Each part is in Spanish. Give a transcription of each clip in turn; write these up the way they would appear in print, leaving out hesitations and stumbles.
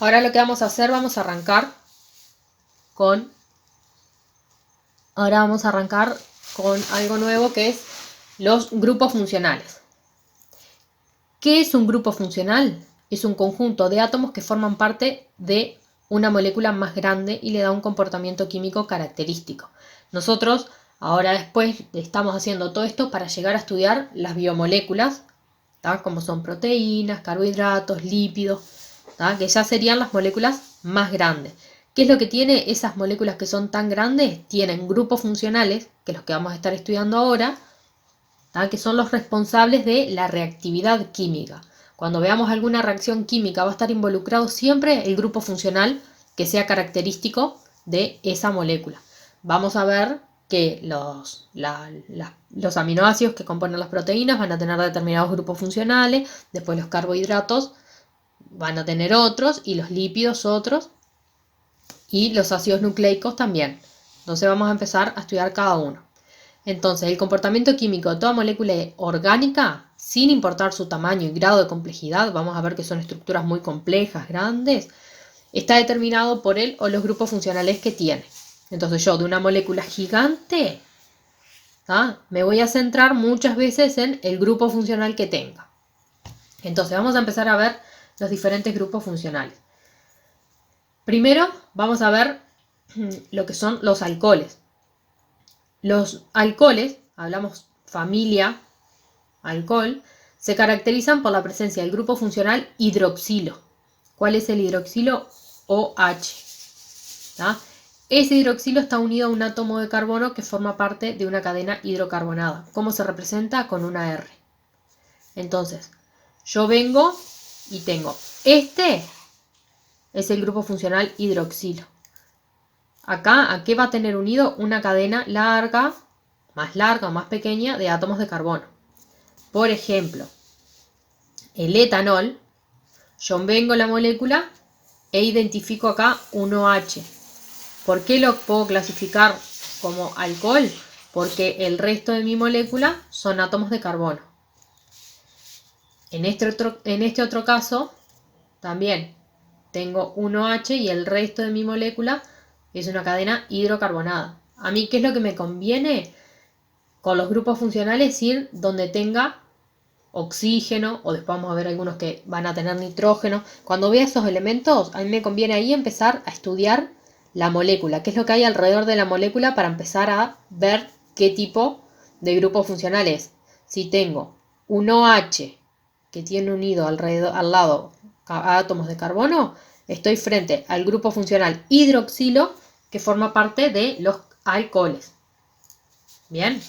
Ahora lo que vamos a hacer, vamos a arrancar con algo nuevo que es los grupos funcionales. ¿Qué es un grupo funcional? Es un conjunto de átomos que forman parte de una molécula más grande y le da un comportamiento químico característico. Nosotros ahora después estamos haciendo todo esto para llegar a estudiar las biomoléculas, ¿tá? Como son proteínas, carbohidratos, lípidos, ¿tá? Que ya serían las moléculas más grandes. ¿Qué es lo que tiene esas moléculas que son tan grandes? Tienen grupos funcionales, que es los que vamos a estar estudiando ahora, ¿tá? Que son los responsables de la reactividad química. Cuando veamos alguna reacción química va a estar involucrado siempre el grupo funcional que sea característico de esa molécula. Vamos a ver que los aminoácidos que componen las proteínas van a tener determinados grupos funcionales, después los carbohidratos van a tener otros y los lípidos otros y los ácidos nucleicos también. Entonces vamos a empezar a estudiar cada uno. Entonces, el comportamiento químico de toda molécula orgánica, sin importar su tamaño y grado de complejidad, vamos a ver que son estructuras muy complejas, grandes, está determinado por él o los grupos funcionales que tiene. Entonces yo de una molécula gigante, ¿tá? Me voy a centrar muchas veces en el grupo funcional que tenga. Entonces vamos a empezar a ver los diferentes grupos funcionales. Primero vamos a ver lo que son los alcoholes. Los alcoholes, hablamos familia, alcohol, se caracterizan por la presencia del grupo funcional hidroxilo. ¿Cuál es el hidroxilo? OH. ¿Tá? Ese hidroxilo está unido a un átomo de carbono que forma parte de una cadena hidrocarbonada. ¿Cómo se representa? Con una R. Entonces, yo vengo y tengo este es el grupo funcional hidroxilo. Acá, ¿a qué va a tener unido? Una cadena larga o más pequeña de átomos de carbono. Por ejemplo, el etanol, yo vengo la molécula e identifico acá un OH. ¿Por qué lo puedo clasificar como alcohol? Porque el resto de mi molécula son átomos de carbono. En este otro caso, también tengo un OH y el resto de mi molécula es una cadena hidrocarbonada. A mí, ¿qué es lo que me conviene? Con los grupos funcionales ir donde tenga oxígeno, o después vamos a ver algunos que van a tener nitrógeno. Cuando vea esos elementos, a mí me conviene ahí empezar a estudiar la molécula, qué es lo que hay alrededor de la molécula para empezar a ver qué tipo de grupo funcional es. Si tengo un OH que tiene unido al lado átomos de carbono, estoy frente al grupo funcional hidroxilo que forma parte de los alcoholes. Bien,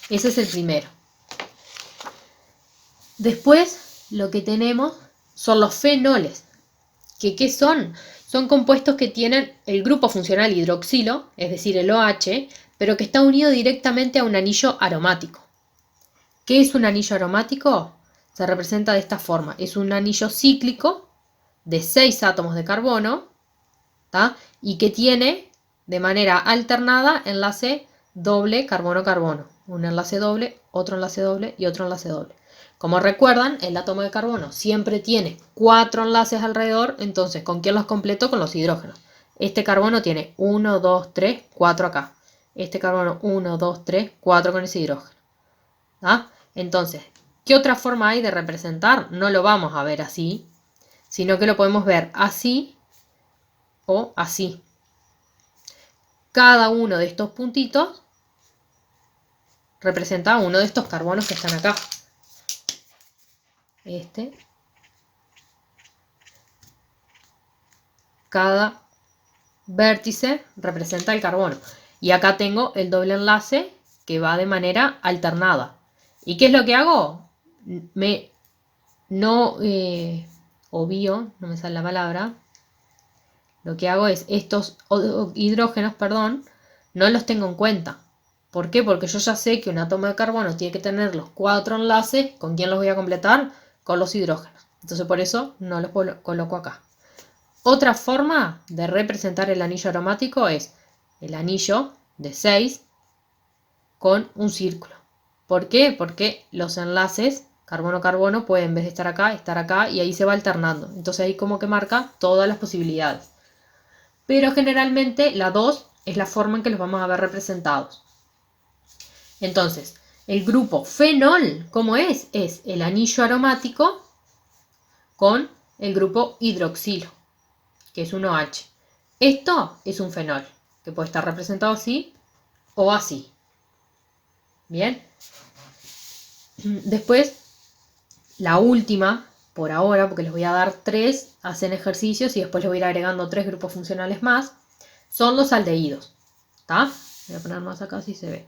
ese es el primero. Después lo que tenemos son los fenoles. ¿Qué son? Son compuestos que tienen el grupo funcional hidroxilo, es decir, el OH, pero que está unido directamente a un anillo aromático. ¿Qué es un anillo aromático? Se representa de esta forma. Es un anillo cíclico de 6 átomos de carbono, ¿tá? Y que tiene de manera alternada enlace doble carbono-carbono. Un enlace doble, otro enlace doble y otro enlace doble. Como recuerdan, el átomo de carbono siempre tiene 4 enlaces alrededor, entonces, ¿con quién los completo? Con los hidrógenos. Este carbono tiene 1, 2, 3, 4 acá. Este carbono 1, 2, 3, 4 con ese hidrógeno. ¿Ah? Entonces, ¿qué otra forma hay de representar? No lo vamos a ver así, sino que lo podemos ver así o así. Cada uno de estos puntitos representa uno de estos carbonos que están acá. Cada vértice representa el carbono. Y acá tengo el doble enlace que va de manera alternada. ¿Y qué es lo que hago? No me sale la palabra. Lo que hago es estos hidrógenos, no los tengo en cuenta. ¿Por qué? Porque yo ya sé que un átomo de carbono tiene que tener los 4 enlaces. ¿Con quién los voy a completar? Con los hidrógenos. Entonces por eso no los coloco acá. Otra forma de representar el anillo aromático es el anillo de 6 con un círculo. ¿Por qué? Porque los enlaces carbono-carbono puede en vez de estar acá y ahí se va alternando. Entonces ahí como que marca todas las posibilidades. Pero generalmente la 2 es la forma en que los vamos a ver representados. Entonces, el grupo fenol, ¿cómo es? Es el anillo aromático con el grupo hidroxilo, que es un OH. Esto es un fenol, que puede estar representado así o así. Bien. Después, la última, por ahora, porque les voy a dar 3, hacen ejercicios y después les voy a ir agregando 3 grupos funcionales más, son los aldehídos. ¿Está? Voy a poner más acá si se ve.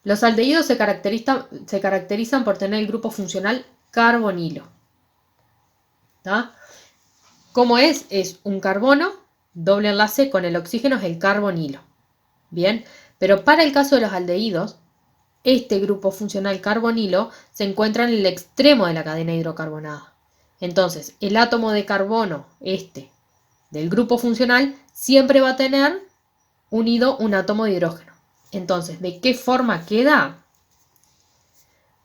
Los aldehídos se caracterizan por tener el grupo funcional carbonilo. ¿Está? ¿Cómo es? Es un carbono, doble enlace con el oxígeno, es el carbonilo. Bien, pero para el caso de los aldehídos, este grupo funcional carbonilo se encuentra en el extremo de la cadena hidrocarbonada. Entonces, el átomo de carbono, del grupo funcional, siempre va a tener unido un átomo de hidrógeno. Entonces, ¿de qué forma queda?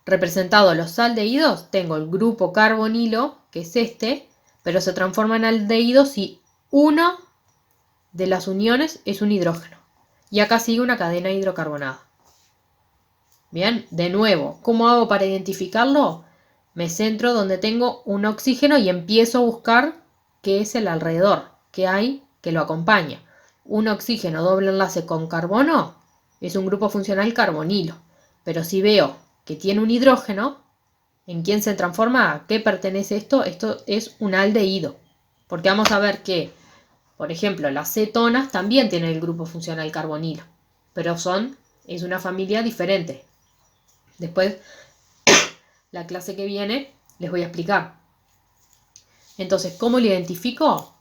Representado los aldehídos, tengo el grupo carbonilo, que es pero se transforma en aldehído si uno de las uniones es un hidrógeno. Y acá sigue una cadena hidrocarbonada. Bien, de nuevo, ¿cómo hago para identificarlo? Me centro donde tengo un oxígeno y empiezo a buscar qué es el alrededor, qué hay que lo acompaña. Un oxígeno doble enlace con carbono es un grupo funcional carbonilo. Pero si veo que tiene un hidrógeno, ¿en quién se transforma? ¿A qué pertenece esto? Esto es un aldehído. Porque vamos a ver que, por ejemplo, las cetonas también tienen el grupo funcional carbonilo. Pero es una familia diferente. Después, la clase que viene, les voy a explicar. Entonces, ¿cómo lo identifico?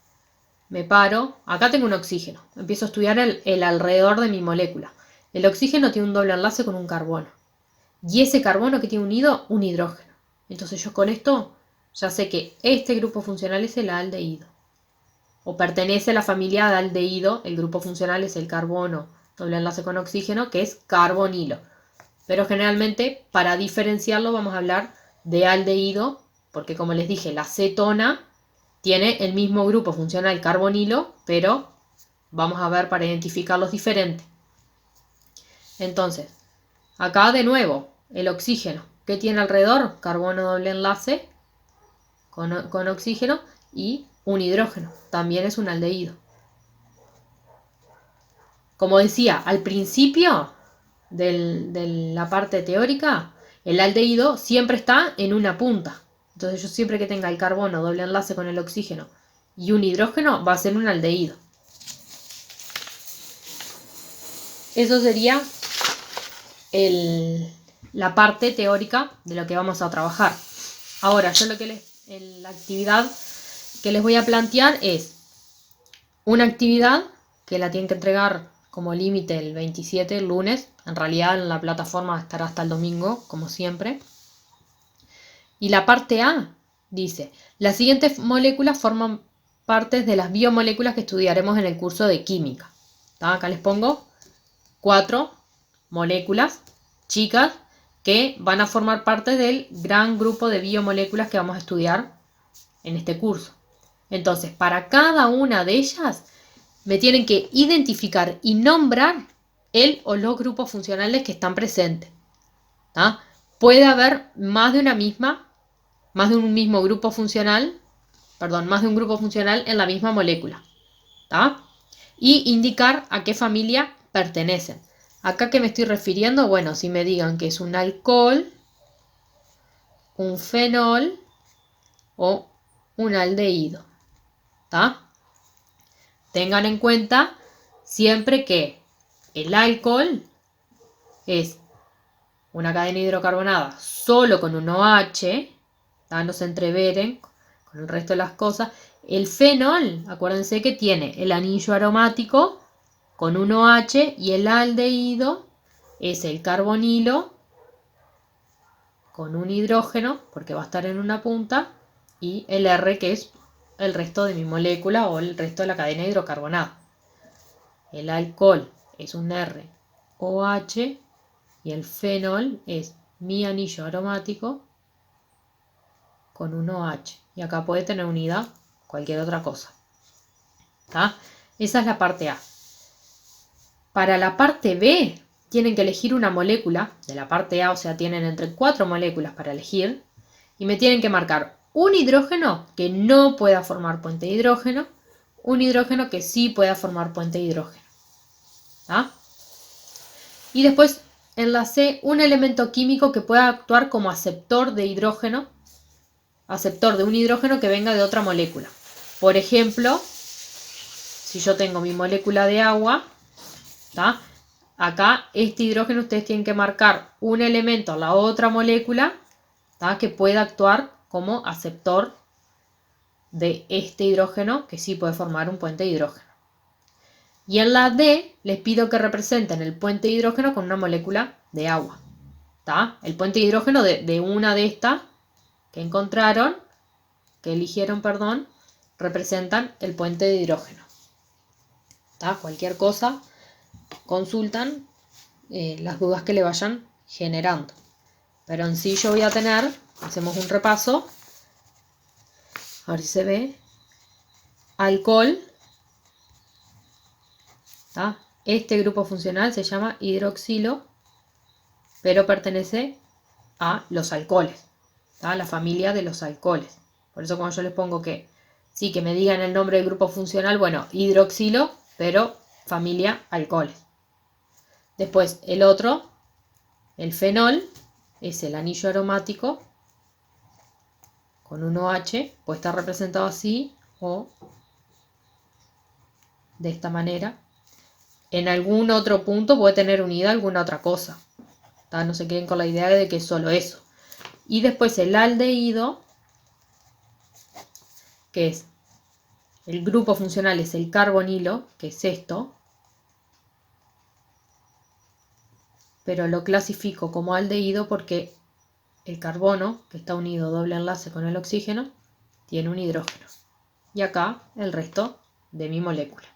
Me paro, acá tengo un oxígeno. Empiezo a estudiar el alrededor de mi molécula. El oxígeno tiene un doble enlace con un carbono. Y ese carbono que tiene unido, un hidrógeno. Entonces yo con esto ya sé que este grupo funcional es el aldehído. O pertenece a la familia de aldehído. El grupo funcional es el carbono, doble enlace con oxígeno, que es carbonilo. Pero generalmente, para diferenciarlo, vamos a hablar de aldehído, porque como les dije, la cetona tiene el mismo grupo funcional carbonilo, pero vamos a ver para identificarlos diferentes. Entonces, acá de nuevo, el oxígeno. ¿Qué tiene alrededor? Carbono doble enlace con oxígeno y un hidrógeno. También es un aldehído. Como decía, al principio de la parte teórica, el aldehído siempre está en una punta. Entonces yo siempre que tenga el carbono doble enlace con el oxígeno y un hidrógeno va a ser un aldehído. Eso sería la parte teórica de lo que vamos a trabajar. Ahora, yo la actividad que les voy a plantear es una actividad que la tienen que entregar como límite el 27, el lunes. En realidad en la plataforma estará hasta el domingo, como siempre. Y la parte A dice, las siguientes moléculas forman partes de las biomoléculas que estudiaremos en el curso de química. Acá les pongo 4 moléculas chicas que van a formar parte del gran grupo de biomoléculas que vamos a estudiar en este curso. Entonces, para cada una de ellas me tienen que identificar y nombrar el o los grupos funcionales que están presentes. ¿Tá? Puede haber más de un mismo grupo funcional, más de un grupo funcional en la misma molécula. ¿Tá? Y indicar a qué familia pertenecen. Acá que me estoy refiriendo, bueno, si me digan que es un alcohol, un fenol o un aldehído. ¿Tá? Tengan en cuenta siempre que el alcohol es una cadena hidrocarbonada solo con un OH, ¿tá? No se entreveren con el resto de las cosas. El fenol, acuérdense que tiene el anillo aromático con un OH y el aldehído es el carbonilo con un hidrógeno, porque va a estar en una punta, y el R, que es el resto de mi molécula o el resto de la cadena hidrocarbonada. El alcohol es un R OH y el fenol es mi anillo aromático con un OH. Y acá puede tener unida cualquier otra cosa. ¿Tá? Esa es la parte A. Para la parte B, tienen que elegir una molécula de la parte A, o sea, tienen entre 4 moléculas para elegir. Y me tienen que marcar un hidrógeno que no pueda formar puente de hidrógeno, un hidrógeno que sí pueda formar puente de hidrógeno. ¿Tá? Y después, en la C, un elemento químico que pueda actuar como aceptor de hidrógeno, aceptor de un hidrógeno que venga de otra molécula. Por ejemplo, si yo tengo mi molécula de agua, ¿tá? Acá este hidrógeno ustedes tienen que marcar un elemento a la otra molécula, ¿tá? Que pueda actuar como aceptor de este hidrógeno que sí puede formar un puente de hidrógeno. Y en la D les pido que representen el puente de hidrógeno con una molécula de agua. ¿Tá? El puente de hidrógeno de una de estas que encontraron, que eligieron, perdón, representan el puente de hidrógeno. ¿Tá? Cualquier cosa, consultan las dudas que le vayan generando. Pero en sí yo voy a tener, hacemos un repaso, a ver si se ve, alcohol. ¿Tá? Este grupo funcional se llama hidroxilo, pero pertenece a los alcoholes, ¿tá? La familia de los alcoholes. Por eso cuando yo les pongo que sí, que me digan el nombre del grupo funcional, bueno, hidroxilo, pero familia alcoholes. Después el otro, el fenol, es el anillo aromático con un OH, puede estar representado así o de esta manera. En algún otro punto puede tener unida alguna otra cosa. ¿Tá? No se queden con la idea de que es solo eso. Y después el aldehído, que es el grupo funcional, es el carbonilo, que es esto. Pero lo clasifico como aldehído porque el carbono, que está unido doble enlace con el oxígeno, tiene un hidrógeno. Y acá el resto de mi molécula.